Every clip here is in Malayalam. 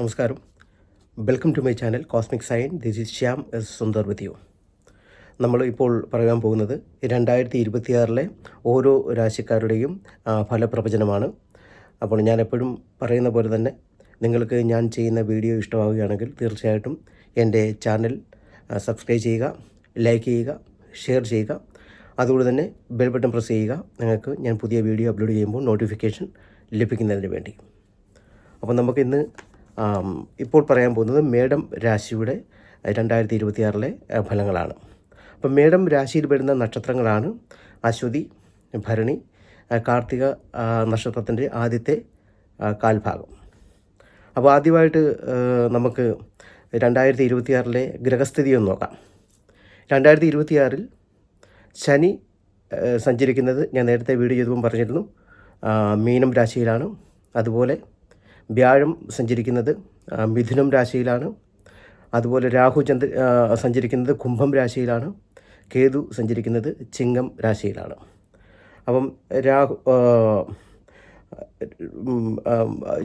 നമസ്കാരം. Welcome to my channel cosmic science. This is Shyam S Sundar with you. നമ്മൾ ഇപ്പോൾ പറയാൻ പോകുന്നത് 2026 ഓരോ രാശിക്കാരുടെയും ഫലപ്രവചനമാണ്. അപ്പോൾ ഞാൻ എപ്പോഴും പറയുന്ന പോലെ തന്നെ നിങ്ങൾക്ക് ഞാൻ ചെയ്യുന്ന വീഡിയോ ഇഷ്ടമാവുകയാണെങ്കിൽ തീർച്ചയായിട്ടും എൻ്റെ ചാനൽ സബ്സ്ക്രൈബ് ചെയ്യുക, ലൈക്ക് ചെയ്യുക, ഷെയർ ചെയ്യുക. അതുകൊണ്ട് തന്നെ ബെൽ ബട്ടൺ പ്രസ് ചെയ്യുക, നിങ്ങൾക്ക് ഞാൻ പുതിയ വീഡിയോ അപ്ലോഡ് ചെയ്യുമ്പോൾ നോട്ടിഫിക്കേഷൻ ലഭിക്കുന്നതിന് വേണ്ടി. അപ്പോൾ നമുക്കിന്ന് ഇപ്പോൾ പറയാൻ പോകുന്നത് മേടം രാശിയുടെ 2026 ഫലങ്ങളാണ്. അപ്പം മേടം രാശിയിൽ വരുന്ന നക്ഷത്രങ്ങളാണ് അശ്വതി, ഭരണി, കാർത്തിക നക്ഷത്രത്തിൻ്റെ ആദ്യത്തെ കാൽഭാഗം. അപ്പോൾ ആദ്യമായിട്ട് നമുക്ക് 2026 ഗ്രഹസ്ഥിതി ഒന്ന് നോക്കാം. 2026 ശനി സഞ്ചരിക്കുന്നത് ഞാൻ നേരത്തെ വീഡിയോ ചെയ്തപ്പോൾ പറഞ്ഞിരുന്നു, മീനം രാശിയിലാണ്. അതുപോലെ വ്യാഴം സഞ്ചരിക്കുന്നത് മിഥുനം രാശിയിലാണ്. അതുപോലെ രാഹു സഞ്ചരിക്കുന്നത് കുംഭം രാശിയിലാണ്. കേതു സഞ്ചരിക്കുന്നത് ചിങ്ങം രാശിയിലാണ്. അപ്പം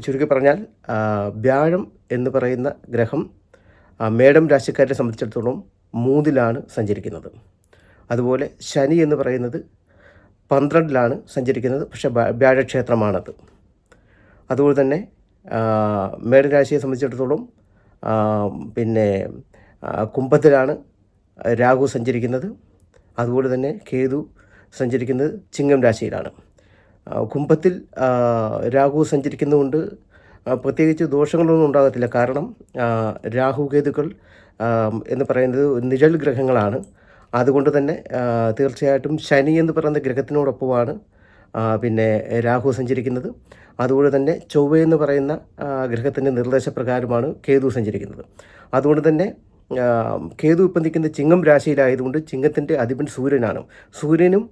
ചുരുക്കി പറഞ്ഞാൽ വ്യാഴം എന്ന് പറയുന്ന ഗ്രഹം മേടം രാശിക്കാരെ സംബന്ധിച്ചിടത്തോളം 3-ലാണ് സഞ്ചരിക്കുന്നത്. അതുപോലെ ശനി എന്ന് പറയുന്നത് 12-ലാണ് സഞ്ചരിക്കുന്നത്. പക്ഷേ വ്യാഴക്ഷേത്രമാണത്. അതുപോലെ തന്നെ മേടം രാശിയെ സംബന്ധിച്ചിടത്തോളം കുംഭത്തിലാണ് രാഹു സഞ്ചരിക്കുന്നത്. അതുപോലെ തന്നെ കേതു സഞ്ചരിക്കുന്നത് ചിങ്ങം രാശിയിലാണ്. കുംഭത്തിൽ രാഹു സഞ്ചരിക്കുന്നതുകൊണ്ട് പ്രത്യേകിച്ച് ദോഷങ്ങളൊന്നും ഉണ്ടാകത്തില്ല. കാരണം രാഹു കേതുക്കൾ എന്ന് പറയുന്നത് നിഴൽ ഗ്രഹങ്ങളാണ്. അതുകൊണ്ട് തന്നെ തീർച്ചയായിട്ടും ശനി എന്ന് പറയുന്ന ഗ്രഹത്തിനോടൊപ്പമാണ് രാഹു സഞ്ചരിക്കുന്നത്. അതുകൊണ്ട് തന്നെ ചൊവ്വ എന്ന് പറയുന്ന ഗ്രഹത്തിൻ്റെ നിർദ്ദേശപ്രകാരമാണ് കേതു സഞ്ചരിക്കുന്നത്. അതുകൊണ്ട് തന്നെ കേതു ഇപ്പം നിൽക്കുന്നത് ചിങ്ങം രാശിയിലായതുകൊണ്ട് ചിങ്ങത്തിൻ്റെ അധിപൻ സൂര്യനാണ്. സൂര്യനും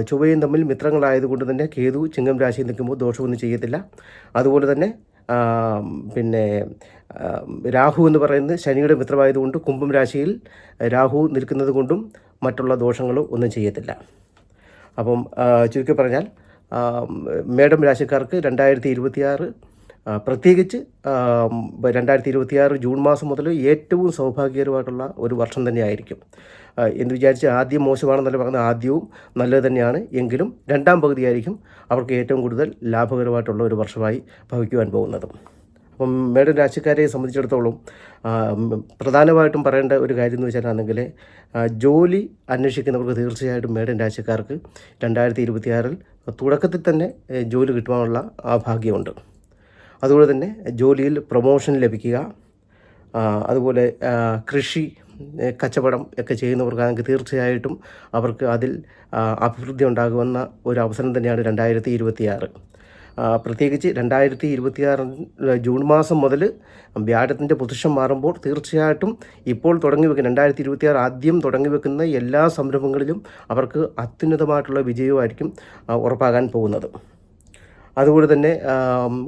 ചൊവ്വയും തമ്മിൽ മിത്രങ്ങളായതുകൊണ്ട് തന്നെ കേതു ചിങ്ങം രാശിയിൽ നിൽക്കുമ്പോൾ ദോഷമൊന്നും ചെയ്യത്തില്ല. അതുപോലെ തന്നെ രാഹു എന്ന് പറയുന്നത് ശനിയുടെ മിത്രമായതുകൊണ്ട് കുംഭം രാശിയിൽ രാഹു നിൽക്കുന്നത് കൊണ്ടും മറ്റുള്ള ദോഷങ്ങളും ഒന്നും ചെയ്യത്തില്ല. അപ്പം ചുരുക്കി പറഞ്ഞാൽ മേടം രാശിക്കാർക്ക് 2026 പ്രത്യേകിച്ച് 2026 ജൂൺ മാസം മുതൽ ഏറ്റവും സൗഭാഗ്യകരമായിട്ടുള്ള ഒരു വർഷം തന്നെയായിരിക്കും. എന്ന് വിചാരിച്ച് ആദ്യം മോശമാണെന്നല്ല പറയുന്നത്, ആദ്യവും നല്ലത് തന്നെയാണ്. എങ്കിലും രണ്ടാം പകുതിയായിരിക്കും അവർക്ക് ഏറ്റവും കൂടുതൽ ലാഭകരമായിട്ടുള്ള ഒരു വർഷമായി ഭവിക്കുവാൻ പോകുന്നത്. അപ്പം മേടം രാശിക്കാരെ സംബന്ധിച്ചിടത്തോളം പ്രധാനമായിട്ടും പറയേണ്ട ഒരു കാര്യം എന്ന് വെച്ചാലാണെങ്കിൽ ജോലി അന്വേഷിക്കുന്നവർക്ക് തീർച്ചയായിട്ടും മേടം രാശിക്കാർക്ക് 2026 തുടക്കത്തിൽ തന്നെ ജോലി കിട്ടുവാനുള്ള ആ ഭാഗ്യമുണ്ട്. അതുപോലെ തന്നെ ജോലിയിൽ പ്രൊമോഷൻ ലഭിക്കുക, അതുപോലെ കൃഷി, കച്ചവടം ഒക്കെ ചെയ്യുന്നവർക്കാണെങ്കിൽ തീർച്ചയായിട്ടും അവർക്ക് അതിൽ അഭിവൃദ്ധി ഉണ്ടാകുമെന്ന ഒരു അവസരം തന്നെയാണ് 2026. പ്രത്യേകിച്ച് 2026 ജൂൺ മാസം മുതൽ വ്യാഴത്തിൻ്റെ പൊസിഷൻ മാറുമ്പോൾ തീർച്ചയായിട്ടും ഇപ്പോൾ തുടങ്ങി വെക്കുന്ന 2026 ആദ്യം തുടങ്ങി വെക്കുന്ന എല്ലാ സംരംഭങ്ങളിലും അവർക്ക് അത്യുന്നതമായിട്ടുള്ള വിജയമായിരിക്കും ഉറപ്പാകാൻ പോകുന്നത്. അതുപോലെ തന്നെ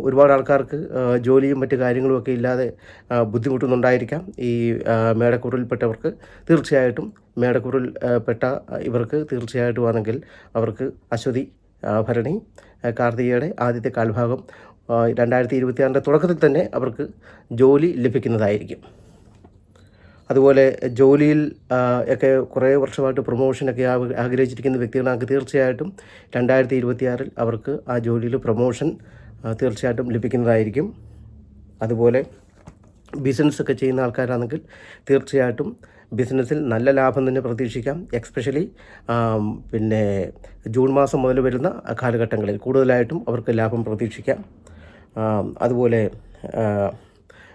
ഒരുപാട് ആൾക്കാർക്ക് ജോലിയും മറ്റു കാര്യങ്ങളുമൊക്കെ ഇല്ലാതെ ബുദ്ധിമുട്ടുന്നുണ്ടായിരിക്കാം. ഈ മേടക്കൂറിൽപ്പെട്ടവർക്ക് തീർച്ചയായിട്ടും മേടക്കൂറിൽപ്പെട്ട ഇവർക്ക് തീർച്ചയായിട്ടും ആണെങ്കിൽ അവർക്ക് അശ്വതി, ഭരണി, കാർത്തികയുടെ ആദ്യത്തെ കാൽഭാഗം 2026 തുടക്കത്തിൽ തന്നെ അവർക്ക് ജോലി ലഭിക്കുന്നതായിരിക്കും. അതുപോലെ ജോലിയിൽ ഒക്കെ കുറേ വർഷമായിട്ട് പ്രൊമോഷനൊക്കെ ആഗ്രഹിച്ചിരിക്കുന്ന വ്യക്തികളാണെങ്കിൽ തീർച്ചയായിട്ടും 2026 അവർക്ക് ആ ജോലിയിൽ പ്രൊമോഷൻ തീർച്ചയായിട്ടും ലഭിക്കുന്നതായിരിക്കും. അതുപോലെ ബിസിനസ്സൊക്കെ ചെയ്യുന്ന ആൾക്കാരാണെങ്കിൽ തീർച്ചയായിട്ടും ബിസിനസ്സിൽ നല്ല ലാഭം തന്നെ പ്രതീക്ഷിക്കാം. എക്സ്പെഷ്യലി ജൂൺ മാസം മുതൽ വരുന്ന കാലഘട്ടങ്ങളിൽ കൂടുതലായിട്ടും അവർക്ക് ലാഭം പ്രതീക്ഷിക്കാം. അതുപോലെ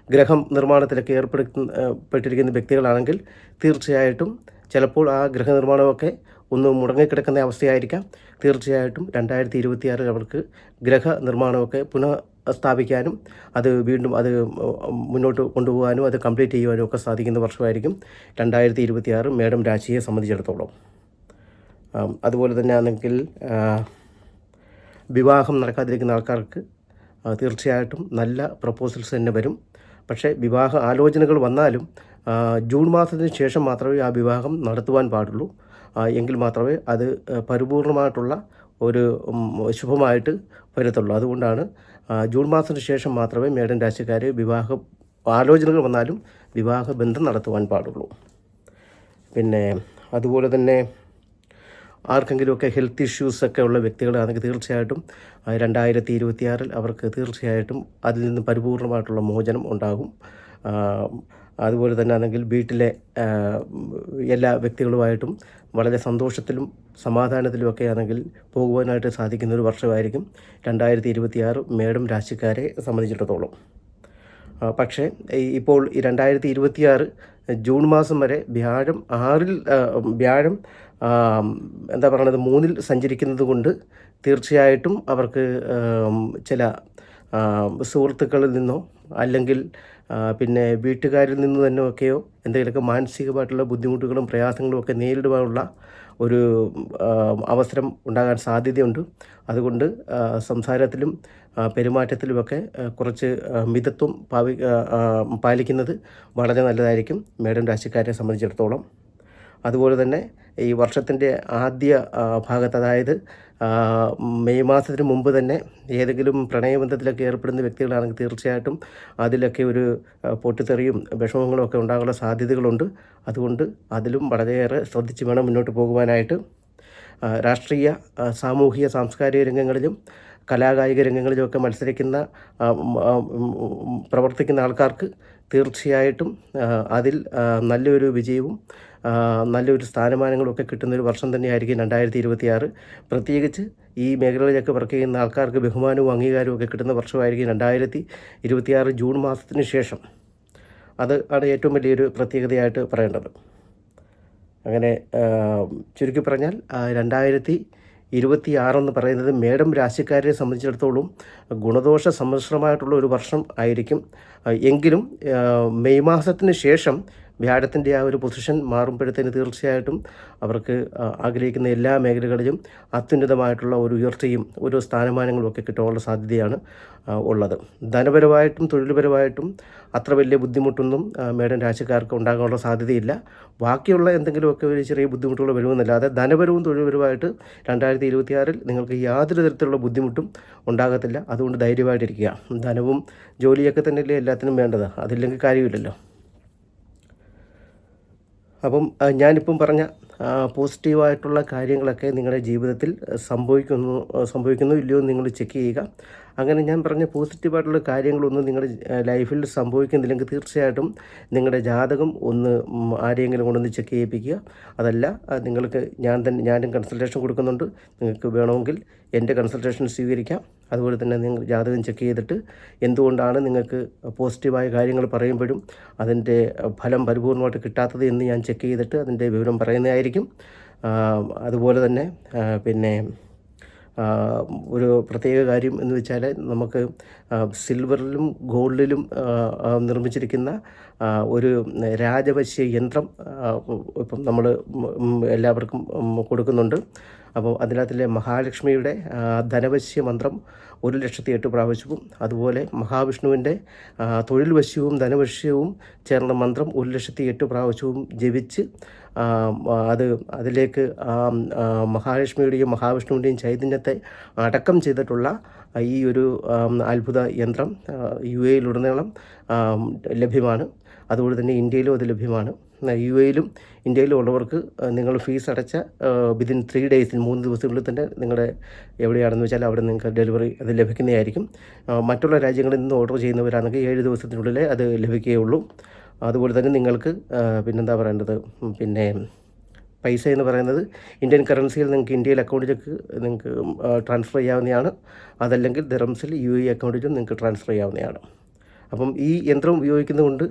ഗ്രഹം നിർമ്മാണത്തിലൊക്കെ ഏർപ്പെട്ടിരിക്കുന്ന വ്യക്തികളാണെങ്കിൽ തീർച്ചയായിട്ടും ചിലപ്പോൾ ആ ഗൃഹനിർമ്മാണമൊക്കെ ഒന്ന് മുടങ്ങിക്കിടക്കുന്ന അവസ്ഥയായിരിക്കാം. തീർച്ചയായിട്ടും 2026 അവർക്ക് ഗ്രഹ നിർമ്മാണമൊക്കെ പുനഃസ്ഥാപിക്കാനും അത് വീണ്ടും അത് മുന്നോട്ട് കൊണ്ടുപോകാനും അത് കംപ്ലീറ്റ് ചെയ്യുവാനും ഒക്കെ സാധിക്കുന്ന വർഷമായിരിക്കും 2026 മേടം രാശിയെ സംബന്ധിച്ചിടത്തോളം. അതുപോലെ തന്നെ ആണെങ്കിൽ വിവാഹം നടക്കാതിരിക്കുന്ന ആൾക്കാർക്ക് തീർച്ചയായിട്ടും നല്ല പ്രപ്പോസൽസ് തന്നെ വരും. പക്ഷേ വിവാഹ ആലോചനകൾ വന്നാലും ജൂൺ മാസത്തിന് ശേഷം മാത്രമേ ആ വിവാഹം നടത്തുവാൻ പാടുള്ളൂ. എങ്കിൽ മാത്രമേ അത് പരിപൂർണമായിട്ടുള്ള ഒരു ശുഭമായിട്ട് വരത്തുള്ളൂ. അതുകൊണ്ടാണ് ജൂൺ മാസത്തിന് ശേഷം മാത്രമേ മേടൻ രാശിക്കാർ ആലോചനകൾ വന്നാലും വിവാഹ ബന്ധം നടത്തുവാൻ പാടുള്ളൂ. പിന്നെ അതുപോലെ തന്നെ ആർക്കെങ്കിലുമൊക്കെ ഹെൽത്ത് ഇഷ്യൂസൊക്കെ ഉള്ള വ്യക്തികളാണെങ്കിൽ തീർച്ചയായിട്ടും 2026 അവർക്ക് തീർച്ചയായിട്ടും അതിൽ നിന്ന് പരിപൂർണമായിട്ടുള്ള മോചനം ഉണ്ടാകും. അതുപോലെ തന്നെ ആണെങ്കിൽ വീട്ടിലെ എല്ലാ വ്യക്തികളുമായിട്ടും വളരെ സന്തോഷത്തിലും സമാധാനത്തിലുമൊക്കെ ആണെങ്കിൽ പോകുവാനായിട്ട് സാധിക്കുന്ന ഒരു വർഷമായിരിക്കും 2026 മേടം രാശിക്കാരെ സംബന്ധിച്ചിടത്തോളം. പക്ഷേ ഇപ്പോൾ ഈ 2026 ജൂൺ മാസം വരെ വ്യാഴം എന്താ പറയുന്നത് 3-ൽ സഞ്ചരിക്കുന്നത് കൊണ്ട് തീർച്ചയായിട്ടും അവർക്ക് ചില സുഹൃത്തുക്കളിൽ നിന്നോ അല്ലെങ്കിൽ പിന്നെ വീട്ടുകാരിൽ നിന്ന് തന്നെ ഒക്കെയോ എന്തെങ്കിലുമൊക്കെ മാനസികമായിട്ടുള്ള ബുദ്ധിമുട്ടുകളും പ്രയാസങ്ങളും ഒക്കെ നേരിടുവാനുള്ള ഒരു അവസരം ഉണ്ടാകാൻ സാധ്യതയുണ്ട്. അതുകൊണ്ട് സംസാരത്തിലും പെരുമാറ്റത്തിലുമൊക്കെ കുറച്ച് മിതത്വം പാലിക്കുന്നത് വളരെ നല്ലതായിരിക്കും മേടൻ രാശിക്കാരെ സംബന്ധിച്ചിടത്തോളം. അതുപോലെ തന്നെ ഈ വർഷത്തിൻ്റെ ആദ്യ ഭാഗത്ത്, അതായത് മെയ് മാസത്തിന് മുമ്പ് തന്നെ ഏതെങ്കിലും പ്രണയബന്ധത്തിലൊക്കെ ഏർപ്പെടുന്ന വ്യക്തികളാണെങ്കിൽ തീർച്ചയായിട്ടും അതിലൊക്കെ ഒരു പൊട്ടിത്തെറിയും വിഷമങ്ങളും ഒക്കെ ഉണ്ടാകാനുള്ള സാധ്യതകളുണ്ട്. അതുകൊണ്ട് അതിലും വളരെയേറെ ശ്രദ്ധിച്ച് വേണം മുന്നോട്ട് പോകുവാനായിട്ട്. രാഷ്ട്രീയ, സാമൂഹിക, സാംസ്കാരിക രംഗങ്ങളിലും കലാകായിക രംഗങ്ങളിലുമൊക്കെ പ്രവർത്തിക്കുന്ന ആൾക്കാർക്ക് തീർച്ചയായിട്ടും അതിൽ നല്ലൊരു വിജയവും നല്ലൊരു സ്ഥാനമാനങ്ങളൊക്കെ കിട്ടുന്നൊരു വർഷം തന്നെയായിരിക്കും 2026. പ്രത്യേകിച്ച് ഈ മേഖലകളിലൊക്കെ വർക്ക് ചെയ്യുന്ന ആൾക്കാർക്ക് ബഹുമാനവും അംഗീകാരവും ഒക്കെ കിട്ടുന്ന വർഷമായിരിക്കും 2026 ജൂൺ മാസത്തിന് ശേഷം. അത് ആണ് ഏറ്റവും വലിയൊരു പ്രത്യേകതയായിട്ട് പറയേണ്ടത്. അങ്ങനെ ചുരുക്കി പറഞ്ഞാൽ 2026 എന്ന് പറയുന്നത് മേടം രാശിക്കാരെ സംബന്ധിച്ചിടത്തോളം ഗുണദോഷ സമ്മിശ്രമായിട്ടുള്ള ഒരു വർഷം ആയിരിക്കും. എങ്കിലും മെയ് മാസത്തിന് ശേഷം വ്യാഴത്തിൻ്റെ ആ ഒരു പൊസിഷൻ മാറുമ്പോഴത്തേന് തീർച്ചയായിട്ടും അവർക്ക് ആഗ്രഹിക്കുന്ന എല്ലാ മേഖലകളിലും അത്യുന്നതമായിട്ടുള്ള ഒരു ഉയർച്ചയും ഒരു സ്ഥാനമാനങ്ങളും ഒക്കെ കിട്ടാനുള്ള സാധ്യതയാണ് ഉള്ളത്. ധനപരമായിട്ടും തൊഴിൽപരമായിട്ടും അത്ര വലിയ ബുദ്ധിമുട്ടൊന്നും മേടൻ രാശിക്കാർക്ക് ഉണ്ടാകാനുള്ള സാധ്യതയില്ല. ബാക്കിയുള്ള എന്തെങ്കിലുമൊക്കെ ഒരു ചെറിയ ബുദ്ധിമുട്ടുകൾ വരുമെന്നല്ലാതെ ധനപരവും തൊഴിൽപരമായിട്ട് 2026 നിങ്ങൾക്ക് യാതൊരു തരത്തിലുള്ള ബുദ്ധിമുട്ടും ഉണ്ടാകത്തില്ല. അതുകൊണ്ട് ധൈര്യമായിട്ടിരിക്കുക. ധനവും ജോലിയൊക്കെ തന്നെയല്ലേ എല്ലാത്തിനും വേണ്ടത്, അതില്ലെങ്കിൽ കാര്യമില്ലല്ലോ. അപ്പം ഞാനിപ്പം പറഞ്ഞ പോസിറ്റീവായിട്ടുള്ള കാര്യങ്ങളൊക്കെ നിങ്ങളുടെ ജീവിതത്തിൽ സംഭവിക്കുന്നു ഇല്ലയോ എന്ന് നിങ്ങൾ ചെക്ക് ചെയ്യുക. അങ്ങനെ ഞാൻ പറഞ്ഞ പോസിറ്റീവായിട്ടുള്ള കാര്യങ്ങളൊന്നും നിങ്ങളുടെ ലൈഫിൽ സംഭവിക്കുന്നില്ലെങ്കിൽ തീർച്ചയായിട്ടും നിങ്ങളുടെ ജാതകം ഒന്ന് ആരെയെങ്കിലും കൊണ്ടൊന്ന് ചെക്ക് ചെയ്യിപ്പിക്കുക. അതല്ല നിങ്ങൾക്ക് ഞാനും കൺസൾട്ടേഷൻ കൊടുക്കുന്നുണ്ട്. നിങ്ങൾക്ക് വേണമെങ്കിൽ എൻ്റെ കൺസൾട്ടേഷൻ സ്വീകരിക്കാം. അതുപോലെ തന്നെ നിങ്ങൾ ജാതകം ചെക്ക് ചെയ്തിട്ട് എന്തുകൊണ്ടാണ് നിങ്ങൾക്ക് പോസിറ്റീവായ കാര്യങ്ങൾ പറയുമ്പോഴും അതിൻ്റെ ഫലം പരിപൂർണമായിട്ട് കിട്ടാത്തത് എന്ന് ഞാൻ ചെക്ക് ചെയ്തിട്ട് അതിൻ്റെ വിവരം പറയുന്നതായിരിക്കും. അതുപോലെ തന്നെ പിന്നെ ഒരു പ്രത്യേക കാര്യം എന്ന് വെച്ചാൽ നമുക്ക് സിൽവറിലും ഗോൾഡിലും നിർമ്മിച്ചിരിക്കുന്ന ഒരു രാജവശ്യ യന്ത്രം ഇപ്പം നമ്മൾ എല്ലാവർക്കും കൊടുക്കുന്നുണ്ട്. അപ്പോൾ അതിനകത്തിലെ മഹാലക്ഷ്മിയുടെ ധനവശ്യ മന്ത്രം 1,08,000 പ്രാവശ്യവും അതുപോലെ മഹാവിഷ്ണുവിൻ്റെ തൊഴിൽ വശ്യവും ധനവശ്യവും ചേർന്ന മന്ത്രം 1,08,000 പ്രാവശ്യവും ജപിച്ച് അതിലേക്ക് മഹാലക്ഷ്മിയുടെയും മഹാവിഷ്ണുവിൻ്റെയും ചൈതന്യത്തെ അടക്കം ചെയ്തിട്ടുള്ള ഈ ഒരു അത്ഭുത യന്ത്രം UAE-യിലുടനീളം ലഭ്യമാണ്. അതുപോലെ തന്നെ ഇന്ത്യയിലും അത് ലഭ്യമാണ്. UAE-യിലും ഇന്ത്യയിലും ഉള്ളവർക്ക് നിങ്ങൾ ഫീസ് അടച്ച വിതിൻ 3 days 3 ദിവസത്തിനുള്ളിൽ തന്നെ നിങ്ങളുടെ എവിടെയാണെന്ന് വെച്ചാൽ അവിടെ നിങ്ങൾക്ക് ഡെലിവറി അത് ലഭിക്കുന്നതായിരിക്കും. മറ്റുള്ള രാജ്യങ്ങളിൽ നിന്ന് ഓർഡർ ചെയ്യുന്നവരാണെങ്കിൽ 7 ദിവസത്തിനുള്ളിലേ അത് ലഭിക്കുകയുള്ളൂ. അതുപോലെ തന്നെ നിങ്ങൾക്ക് പിന്നെന്താ പറയേണ്ടത്, പിന്നെ പൈസ എന്ന് പറയുന്നത് ഇന്ത്യൻ കറൻസിയിൽ നിങ്ങൾക്ക് ഇന്ത്യയിൽ അക്കൗണ്ടിലേക്ക് നിങ്ങൾക്ക് ട്രാൻസ്ഫർ ചെയ്യാവുന്നതാണ്. അതല്ലെങ്കിൽ ദിറംസിൽ UAE അക്കൗണ്ടിലും നിങ്ങൾക്ക് ട്രാൻസ്ഫർ ചെയ്യാവുന്നതാണ്. അപ്പം ഈ യന്ത്രം ഉപയോഗിക്കുന്നതുകൊണ്ട്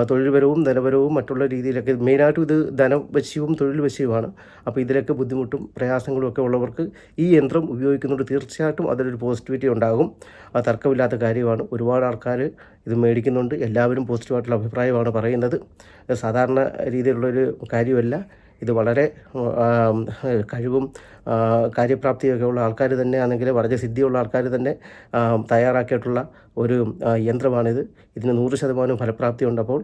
തൊഴിൽപരവും ധനപരവും മറ്റുള്ള രീതിയിലൊക്കെ മെയിനായിട്ടും ഇത് ധനവശ്യവും തൊഴിൽ വശ്യവുമാണ്. അപ്പോൾ ഇതിലൊക്കെ ബുദ്ധിമുട്ടും പ്രയാസങ്ങളും ഒക്കെ ഉള്ളവർക്ക് ഈ യന്ത്രം ഉപയോഗിക്കുന്നതുകൊണ്ട് തീർച്ചയായിട്ടും അതിലൊരു പോസിറ്റിവിറ്റി ഉണ്ടാകും. അത് തർക്കമില്ലാത്ത കാര്യമാണ്. ഒരുപാട് ആൾക്കാർ ഇത് മേടിക്കുന്നുണ്ട്. എല്ലാവരും പോസിറ്റീവായിട്ടുള്ള അഭിപ്രായമാണ് പറയുന്നത്. സാധാരണ രീതിയിലുള്ളൊരു കാര്യമല്ല. ഇത് വളരെ കഴിവും കാര്യപ്രാപ്തിയൊക്കെ ഉള്ള ആൾക്കാർ തന്നെ ആണെങ്കിൽ വളരെ സിദ്ധിയുള്ള ആൾക്കാർ തന്നെ തയ്യാറാക്കിയിട്ടുള്ള ഒരു യന്ത്രമാണിത്. ഇതിന് 100% ഫലപ്രാപ്തിയുണ്ട്. അപ്പോൾ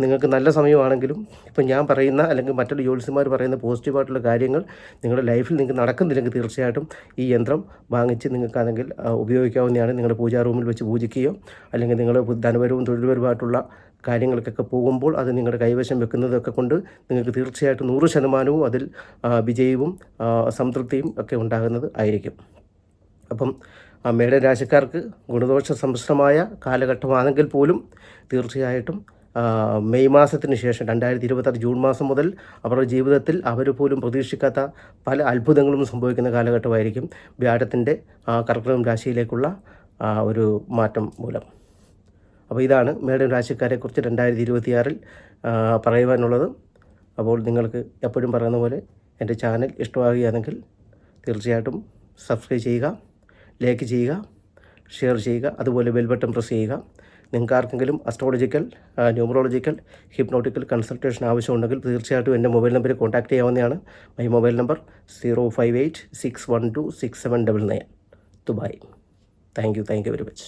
നിങ്ങൾക്ക് നല്ല സമയമാണെങ്കിലും ഇപ്പം ഞാൻ പറയുന്ന അല്ലെങ്കിൽ മറ്റുള്ള ജ്യോത്സ്യന്മാർ പറയുന്ന പോസിറ്റീവായിട്ടുള്ള കാര്യങ്ങൾ നിങ്ങളുടെ ലൈഫിൽ നിങ്ങൾക്ക് നടക്കുന്നില്ലെങ്കിൽ തീർച്ചയായിട്ടും ഈ യന്ത്രം വാങ്ങിച്ച് നിങ്ങൾക്കാണെങ്കിൽ ഉപയോഗിക്കാവുന്നതാണ്. നിങ്ങളുടെ പൂജാ റൂമിൽ വെച്ച് പൂജിക്കുകയോ അല്ലെങ്കിൽ നിങ്ങൾ ധനപരവും തൊഴിൽപരമായിട്ടുള്ള കാര്യങ്ങൾക്കൊക്കെ പോകുമ്പോൾ അത് നിങ്ങളുടെ കൈവശം വെക്കുന്നതൊക്കെ കൊണ്ട് നിങ്ങൾക്ക് തീർച്ചയായിട്ടും 100% അതിൽ വിജയവും സംതൃപ്തിയും ഒക്കെ ഉണ്ടാകുന്നത് ആയിരിക്കും. അപ്പം മേടൻ രാശിക്കാർക്ക് ഗുണദോഷ സമ്മിശ്രമായ കാലഘട്ടമാണെങ്കിൽ പോലും തീർച്ചയായിട്ടും മെയ് മാസത്തിന് ശേഷം 2026 ജൂൺ മാസം മുതൽ അവരുടെ ജീവിതത്തിൽ അവർ പോലും പ്രതീക്ഷിക്കാത്ത പല അത്ഭുതങ്ങളും സംഭവിക്കുന്ന കാലഘട്ടമായിരിക്കും വ്യാഴത്തിൻ്റെ കർക്കിടകം രാശിയിലേക്കുള്ള ഒരു മാറ്റം മൂലം. അപ്പോൾ ഇതാണ് മേടൻ രാശിക്കാരെക്കുറിച്ച് 2026 പറയുവാനുള്ളത്. അപ്പോൾ നിങ്ങൾക്ക് എപ്പോഴും പറയുന്ന പോലെ എൻ്റെ ചാനൽ ഇഷ്ടമാകുകയാണെങ്കിൽ തീർച്ചയായിട്ടും സബ്സ്ക്രൈബ് ചെയ്യുക, ലൈക്ക് ചെയ്യുക, ഷെയർ ചെയ്യുക, അതുപോലെ ബെൽ ബട്ടൺ പ്രസ് ചെയ്യുക. നിങ്ങൾക്ക് ആർക്കെങ്കിലും അസ്ട്രോളജിക്കൽ, ന്യൂമറോളജിക്കൽ, ഹിപ്നോട്ടിക്കൽ കൺസൾട്ടേഷൻ ആവശ്യമുണ്ടെങ്കിൽ തീർച്ചയായിട്ടും എൻ്റെ മൊബൈൽ നമ്പറിൽ കോൺടാക്റ്റ് ചെയ്യാവുന്നതാണ്. My mobile number 05861267999. Dubai. Thank you very much.